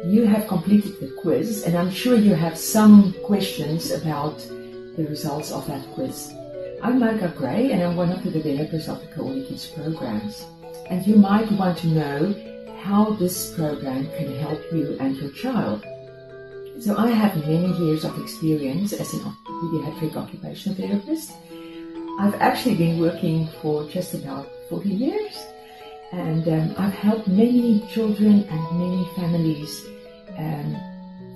you have completed the quiz, and I'm sure you have some questions about the results of that quiz. I'm Marga Gray, and I'm one of the developers of the CoordiKids programs. And you might want to know how this program can help you and your child. So I have many years of experience as a pediatric occupational therapist. I've actually been working for just about 40 years, and I've helped many children and many families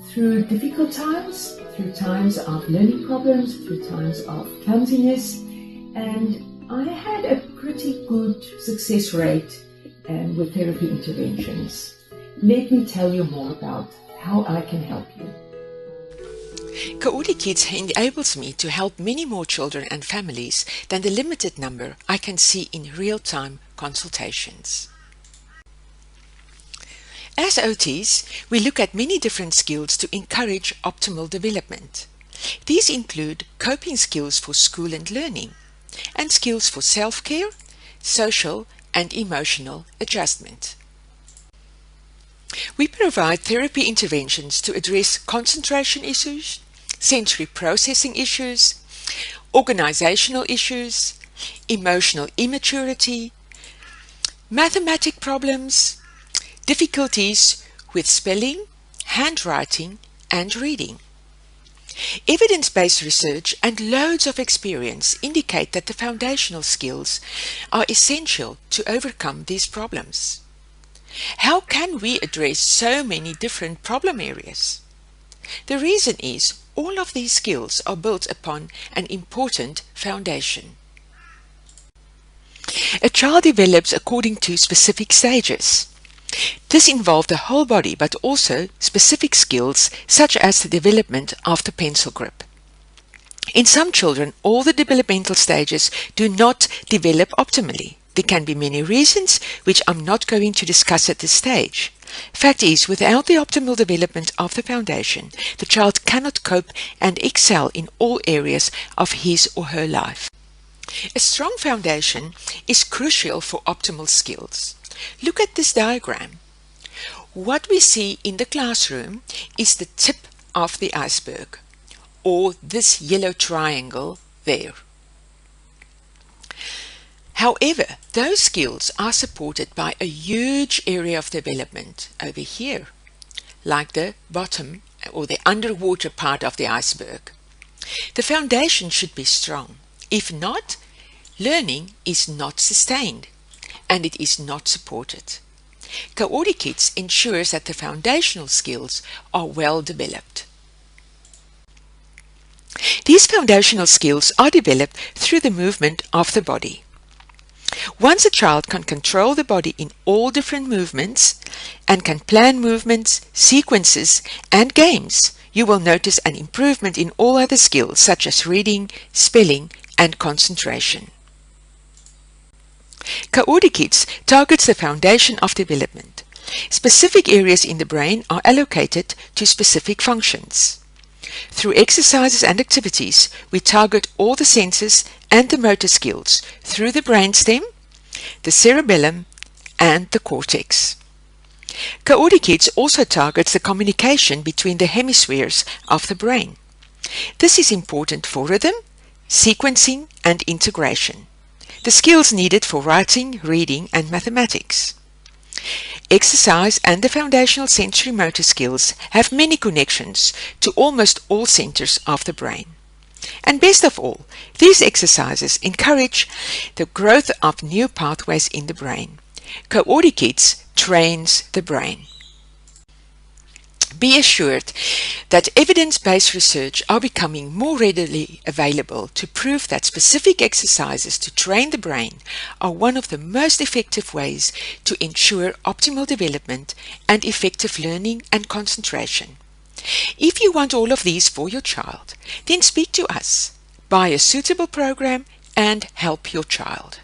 through difficult times, through times of learning problems, through times of clumsiness, and I had a pretty good success rate with therapy interventions. Let me tell you more about how I can help you. CoordiKids enables me to help many more children and families than the limited number I can see in real-time consultations. As OTs, we look at many different skills to encourage optimal development. These include coping skills for school and learning, and skills for self-care, social and emotional adjustment. We provide therapy interventions to address concentration issues, sensory processing issues, organizational issues, emotional immaturity, mathematic problems, difficulties with spelling, handwriting, and reading. Evidence-based research and loads of experience indicate that the foundational skills are essential to overcome these problems. How can we address so many different problem areas? The reason is all of these skills are built upon an important foundation. A child develops according to specific stages. This involves the whole body, but also specific skills such as the development of the pencil grip. In some children, all the developmental stages do not develop optimally. There can be many reasons, which I'm not going to discuss at this stage. Fact is, without the optimal development of the foundation, the child cannot cope and excel in all areas of his or her life. A strong foundation is crucial for optimal skills. Look at this diagram. What we see in the classroom is the tip of the iceberg, or this yellow triangle there. However, those skills are supported by a huge area of development over here, like the bottom or the underwater part of the iceberg. The foundation should be strong. If not, learning is not sustained and it is not supported. CoordiKids ensures that the foundational skills are well developed. These foundational skills are developed through the movement of the body. Once a child can control the body in all different movements and can plan movements, sequences, and games, you will notice an improvement in all other skills such as reading, spelling, and concentration. CoordiKids targets the foundation of development. Specific areas in the brain are allocated to specific functions. Through exercises and activities, we target all the senses and the motor skills through the brainstem, the cerebellum, and the cortex. CoordiKids also targets the communication between the hemispheres of the brain. This is important for rhythm, sequencing, and integration, the skills needed for writing, reading, and mathematics. Exercise and the foundational sensory motor skills have many connections to almost all centers of the brain. And best of all, these exercises encourage the growth of new pathways in the brain. CoordiKids trains the brain. Be assured that evidence-based research are becoming more readily available to prove that specific exercises to train the brain are one of the most effective ways to ensure optimal development and effective learning and concentration. If you want all of these for your child, then speak to us, buy a suitable program, and help your child.